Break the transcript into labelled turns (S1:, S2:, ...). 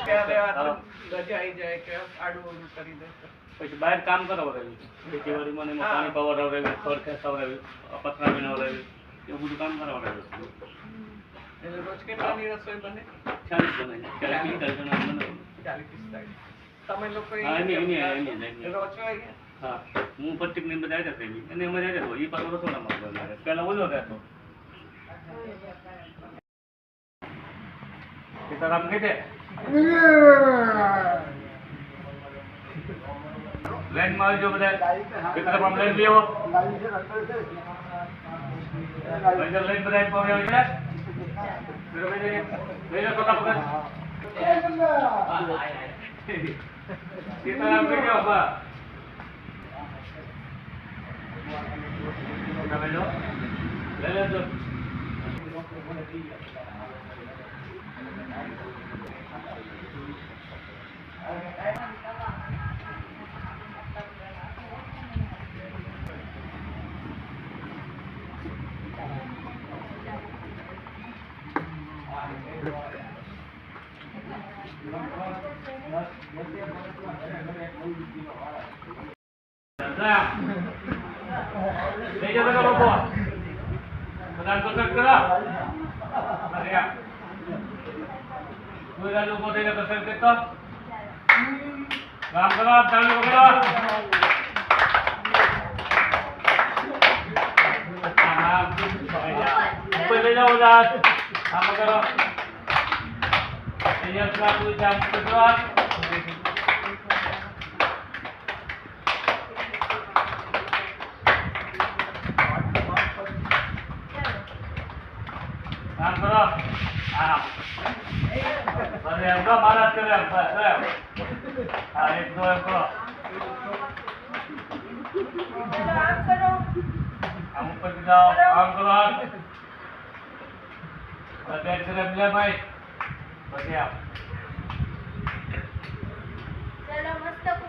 S1: ક્યારે રજા આવી જાય કે આડું કરી દે
S2: પછી બહાર કામ કરાવડાવ્યું ખેતીવાડીમાં ને એમાં પાણી પવડાવડાવ્યું ખડ ખેંચાવડાવ્યું પથરા બનાવડાવ્યું એવું બધું કામ કરાવડાવ્યું
S1: એટલે રોજ કેટલાની રસોઈ બને
S2: 40 બને 40-45 જણા બનાવે
S1: 40-45 તમે લોકો
S2: હા એની
S1: રોજ હોય
S2: હા હું પ્રતિકની બધા આવ્યા પેલી અને અમે આવ્યા હતો એ પાછો રસોડામાં બનાવે પહેલાં ઓલો રહેતો સીતારામ કહી દે લાઈનમાં આવજો બધા સીતારામ લઈને લઈ આવો લઈને બધા પાવે આવે સીતારામ કહી દો બા લઈ લેજો લઈ જતો કે લોકો બધા પસંદ કરો અરે કોઈ રાજ ઉભો થઈને પસંદ કરતો કામ કરો ચાલુ કરો ઉપર લઈ જાઓ બધા કામ કરો અહીંયા કોઈ કામ કરો काम करो आराम अरे हमको महाराज करे हाँ एक दो करो हम ऊपर जाओ काम करो बैठ कर मिले भाई बढ़िया